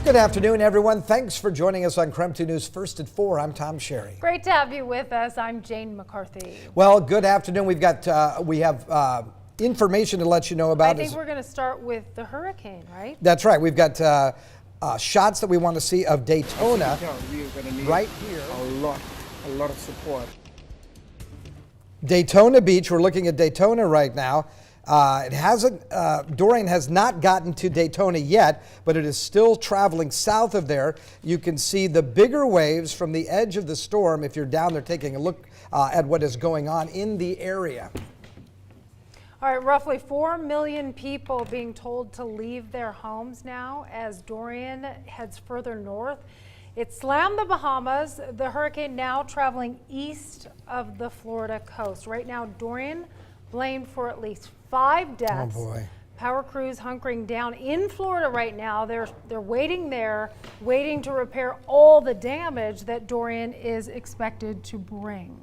Good afternoon, everyone. Thanks for joining us on KREM 2 News First at 4. I'm Tom Sherry. Great to have you with us. I'm Jane McCarthy. Well, good afternoon. We have information to let you know about. I think we're going to start with the hurricane, right? That's right. We've got shots that we want to see of Daytona We're going to need right here. a lot of support. Daytona Beach. We're looking at Daytona right now. Dorian has not gotten to Daytona yet, but it is still traveling south of there. You can see the bigger waves from the edge of the storm if you're down there taking a look at what is going on in the area. All right, roughly 4 million people being told to leave their homes now as Dorian heads further north. It slammed the Bahamas. The hurricane now traveling east of the Florida coast. Right now, Dorian blamed for at least 5 deaths. Oh boy. Power crews hunkering down in Florida right now. They're waiting there, waiting to repair all the damage that Dorian is expected to bring.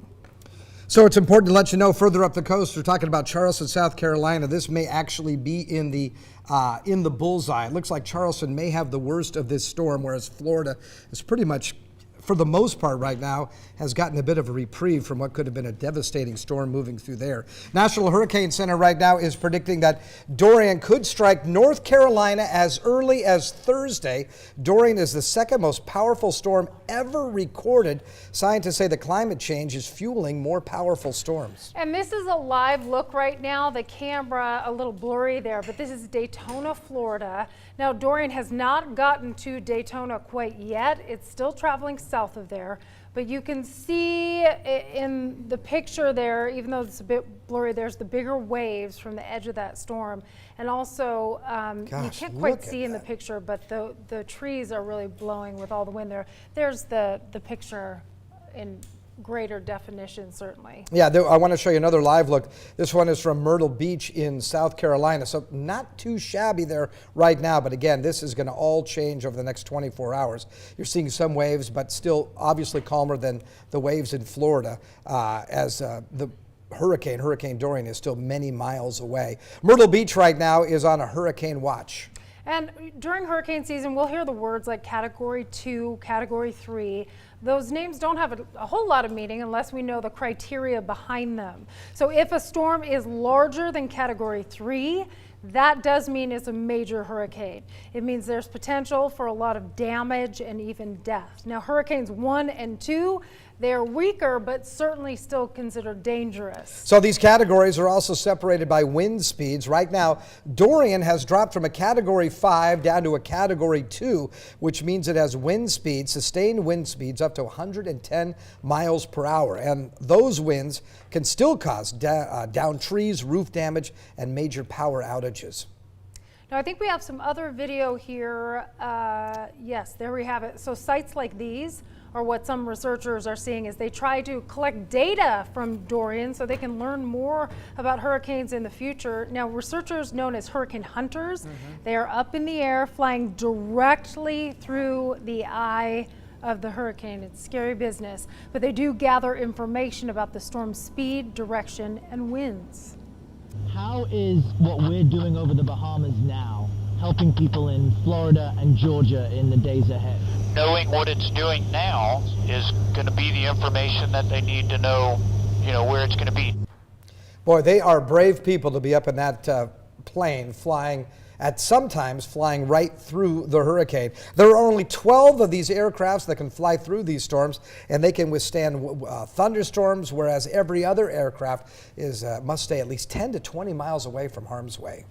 So it's important to let you know further up the coast, we're talking about Charleston, South Carolina. This may actually be in the bullseye. It looks like Charleston may have the worst of this storm, whereas Florida is pretty much, for the most part right now, has gotten a bit of a reprieve from what could have been a devastating storm moving through there. National Hurricane Center right now is predicting that Dorian could strike North Carolina as early as Thursday. Dorian is the second most powerful storm ever recorded. Scientists say the climate change is fueling more powerful storms. And this is a live look right now. The camera a little blurry there, but this is Daytona, Florida. Now, Dorian has not gotten to Daytona quite yet. It's still traveling south of there, but you can see in the picture there, even though it's a bit blurry, there's the bigger waves from the edge of that storm. And also, you can't quite see in the picture, but the trees are really blowing with all the wind there. There's the picture in greater definition, certainly. Yeah, I want to show you another live look. This one is from Myrtle Beach in South Carolina, so not too shabby there right now, but again, this is going to all change over the next 24 hours. You're seeing some waves, but still obviously calmer than the waves in Florida as the Hurricane Dorian is still many miles away. Myrtle Beach right now is on a hurricane watch. And during hurricane season, we'll hear the words like Category 2, Category 3. Those names don't have a whole lot of meaning unless we know the criteria behind them. So if a storm is larger than Category 3, that does mean it's a major hurricane. It means there's potential for a lot of damage and even death. Now, Hurricanes 1 and 2, they're weaker, but certainly still considered dangerous. So these categories are also separated by wind speeds. Right now, Dorian has dropped from a Category 5 down to a Category 2, which means it has sustained wind speeds up to 110 miles per hour. And those winds can still cause down trees, roof damage, and major power outages. Now, I think we have some other video here. Yes, there we have it. So sites like these are what some researchers are seeing as they try to collect data from Dorian so they can learn more about hurricanes in the future. Now, researchers known as hurricane hunters, they are up in the air flying directly through the eye of the hurricane. It's scary business, but they do gather information about the storm's speed, direction, and winds. How is what we're doing over the Bahamas now helping people in Florida and Georgia in the days ahead? Knowing what it's doing now is going to be the information that they need to know, where it's going to be. Boy, they are brave people to be up in that plane sometimes flying right through the hurricane. There are only 12 of these aircrafts that can fly through these storms, and they can withstand thunderstorms, whereas every other aircraft must stay at least 10 to 20 miles away from harm's way.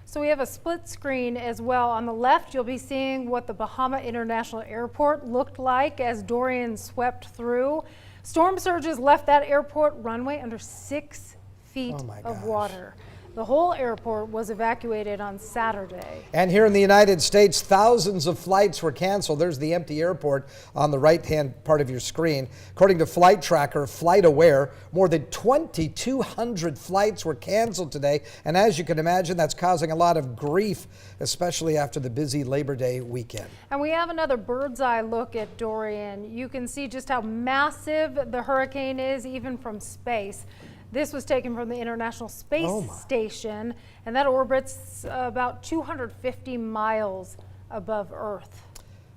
So we have a split screen as well. On the left, you'll be seeing what the Bahama International Airport looked like as Dorian swept through. Storm surges left that airport runway under 6 feet of water. The whole airport was evacuated on Saturday. And here in the United States, thousands of flights were canceled. There's the empty airport on the right-hand part of your screen. According to Flight Tracker, FlightAware, more than 2,200 flights were canceled today. And as you can imagine, that's causing a lot of grief, especially after the busy Labor Day weekend. And we have another bird's eye look at Dorian. You can see just how massive the hurricane is, even from space. This was taken from the International Space Station, and that orbits about 250 miles above Earth.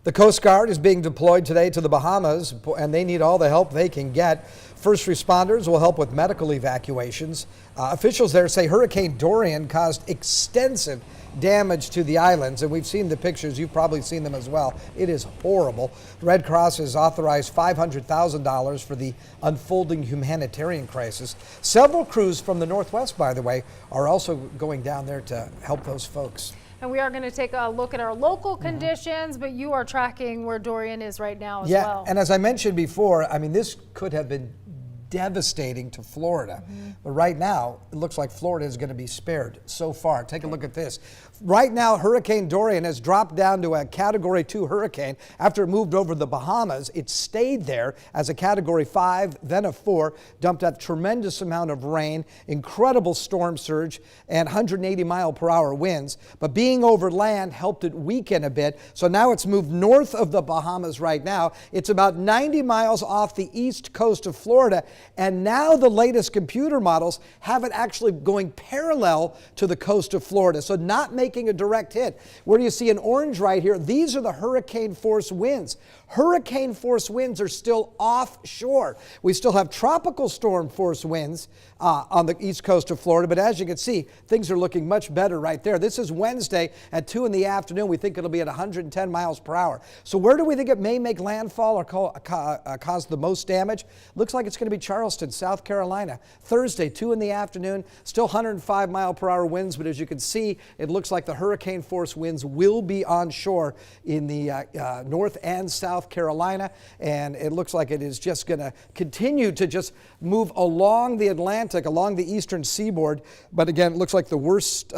The Coast Guard is being deployed today to the Bahamas, and they need all the help they can get. First responders will help with medical evacuations. Officials there say Hurricane Dorian caused extensive damage to the islands, and we've seen the pictures. You've probably seen them as well. It is horrible. The Red Cross has authorized $500,000 for the unfolding humanitarian crisis. Several crews from the Northwest, by the way, are also going down there to help those folks. And we are going to take a look at our local conditions, but you are tracking where Dorian is right now as well. Yeah, and as I mentioned before, I mean, this could have been devastating to Florida. But right now, it looks like Florida is going to be spared so far. Take a look at this. Right now, Hurricane Dorian has dropped down to a Category 2 hurricane. After it moved over the Bahamas, it stayed there as a Category 5, then a 4, dumped a tremendous amount of rain, incredible storm surge, and 180-mile-per-hour winds. But being over land helped it weaken a bit. So now it's moved north of the Bahamas right now. It's about 90 miles off the east coast of Florida. And now the latest computer models have it actually going parallel to the coast of Florida. So not making a direct hit. Where do you see an orange right here? These are the hurricane force winds. Hurricane force winds are still offshore. We still have tropical storm force winds on the east coast of Florida, but as you can see, things are looking much better right there. This is Wednesday at 2 in the afternoon. We think it'll be at 110 miles per hour. So where do we think it may make landfall or cause the most damage? Looks like it's going to be Charleston, South Carolina. Thursday, 2 in the afternoon, still 105-mile-per-hour winds, but as you can see, it looks like the hurricane force winds will be onshore in the North and South Carolina, and it looks like it is just going to continue to just move along the Atlantic, along the eastern seaboard. But again, it looks like the worst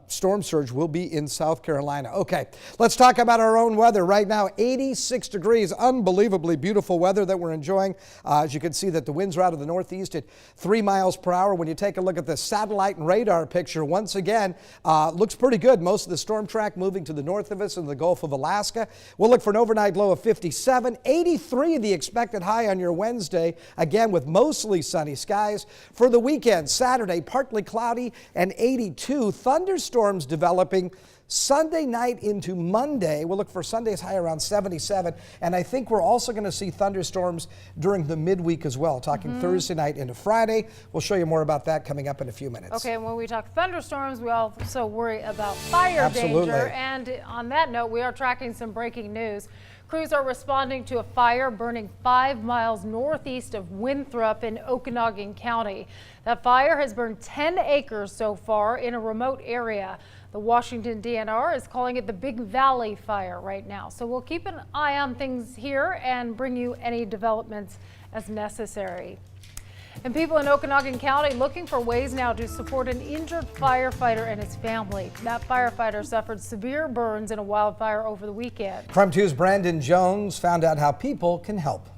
storm surge will be in South Carolina. Okay, let's talk about our own weather. Right now, 86 degrees, unbelievably beautiful weather that we're enjoying. As you can see that the winds are out of the northeast at 3 miles per hour. When you take a look at the satellite and radar picture, once again, looks pretty good. Most of the storm track moving to the north of us in the Gulf of Alaska. We'll look for an overnight low of 57, 83 the expected high on your Wednesday, again with mostly sunny skies. For the weekend, Saturday, partly cloudy and 82. Thunderstorms developing Sunday night into Monday. We'll look for Sunday's high around 77. And I think we're also going to see thunderstorms during the midweek as well, talking Thursday night into Friday. We'll show you more about that coming up in a few minutes. Okay, and when we talk thunderstorms, we also worry about fire Absolutely. danger. And on that note, we are tracking some breaking news. Crews are responding to a fire burning 5 miles northeast of Winthrop in Okanogan County. That fire has burned 10 acres so far in a remote area. The Washington DNR is calling it the Big Valley Fire right now. So we'll keep an eye on things here and bring you any developments as necessary. And people in Okanogan County looking for ways now to support an injured firefighter and his family. That firefighter suffered severe burns in a wildfire over the weekend. KREM 2's Brandon Jones found out how people can help.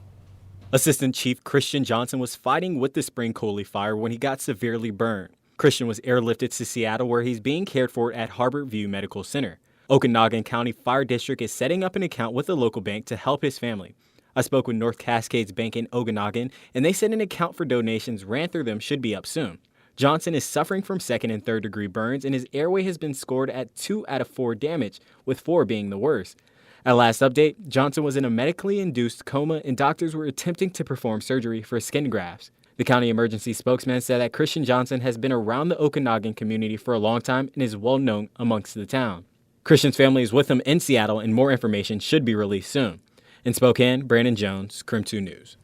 Assistant Chief Christian Johnson was fighting with the Spring Coulee fire when he got severely burned. Christian was airlifted to Seattle, where he's being cared for at Harbor View Medical Center. Okanogan County Fire District is setting up an account with a local bank to help his family. I spoke with North Cascades Bank in Okanogan, and they said an account for donations ran through them should be up soon. Johnson is suffering from 2nd and 3rd degree burns, and his airway has been scored at 2 out of 4 damage, with 4 being the worst. At last update, Johnson was in a medically induced coma, and doctors were attempting to perform surgery for skin grafts. The county emergency spokesman said that Christian Johnson has been around the Okanogan community for a long time and is well known amongst the town. Christian's family is with him in Seattle, and more information should be released soon. In Spokane, Brandon Jones, KREM 2 News.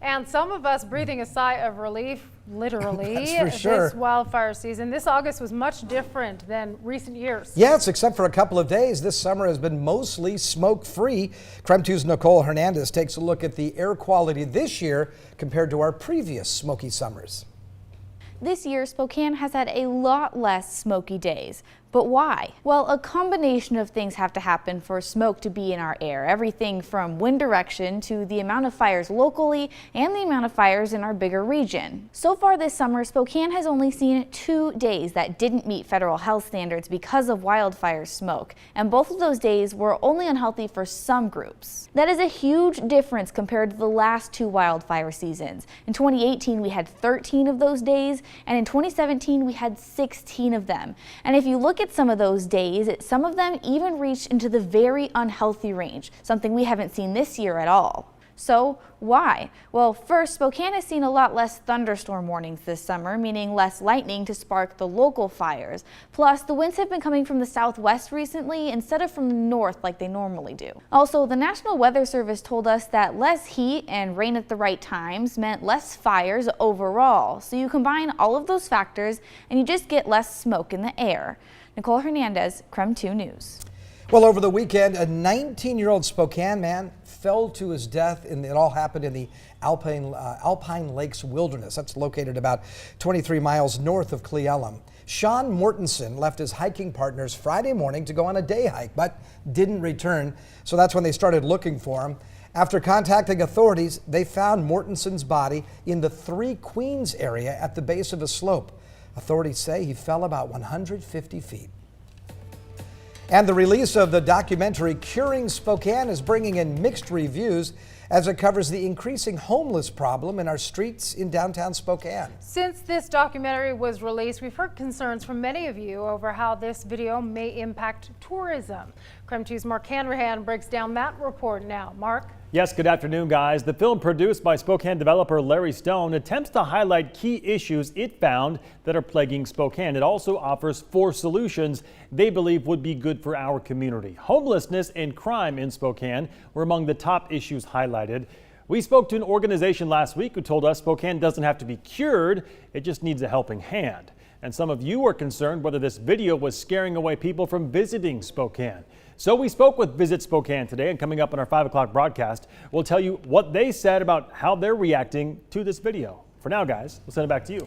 And some of us breathing a sigh of relief, literally, That's for sure. This wildfire season. This August was much different than recent years. Yes, except for a couple of days. This summer has been mostly smoke-free. KREM 2's Nicole Hernandez takes a look at the air quality this year compared to our previous smoky summers. This year, Spokane has had a lot less smoky days. But why? Well, a combination of things have to happen for smoke to be in our air. Everything from wind direction to the amount of fires locally and the amount of fires in our bigger region. So far this summer, Spokane has only seen 2 days that didn't meet federal health standards because of wildfire smoke. And both of those days were only unhealthy for some groups. That is a huge difference compared to the last 2 wildfire seasons. In 2018, we had 13 of those days, and in 2017, we had 16 of them. And if you look look at some of those days, some of them even reached into the very unhealthy range, something we haven't seen this year at all. So why? Well, first, Spokane has seen a lot less thunderstorm warnings this summer, meaning less lightning to spark the local fires. Plus, the winds have been coming from the southwest recently instead of from the north like they normally do. Also, the National Weather Service told us that less heat and rain at the right times meant less fires overall. So you combine all of those factors and you just get less smoke in the air. Nicole Hernandez, KREM 2 News. Well, over the weekend, a 19-year-old Spokane man fell to his death. It all happened in the Alpine Lakes Wilderness. That's located about 23 miles north of Cle Elum. Sean Mortensen left his hiking partners Friday morning to go on a day hike, but didn't return. So that's when they started looking for him. After contacting authorities, they found Mortensen's body in the Three Queens area at the base of a slope. Authorities say he fell about 150 feet. And the release of the documentary Curing Spokane is bringing in mixed reviews as it covers the increasing homeless problem in our streets in downtown Spokane. Since this documentary was released, we've heard concerns from many of you over how this video may impact tourism. KREM 2's Mark Hanrahan breaks down that report now. Mark? Yes, good afternoon, guys. The film, produced by Spokane developer Larry Stone, attempts to highlight key issues it found that are plaguing Spokane. It also offers 4 solutions they believe would be good for our community. Homelessness and crime in Spokane were among the top issues highlighted. We spoke to an organization last week who told us Spokane doesn't have to be cured, it just needs a helping hand. And some of you are concerned whether this video was scaring away people from visiting Spokane. So we spoke with Visit Spokane today, and coming up on our 5 o'clock broadcast, we'll tell you what they said about how they're reacting to this video. For now, guys, we'll send it back to you.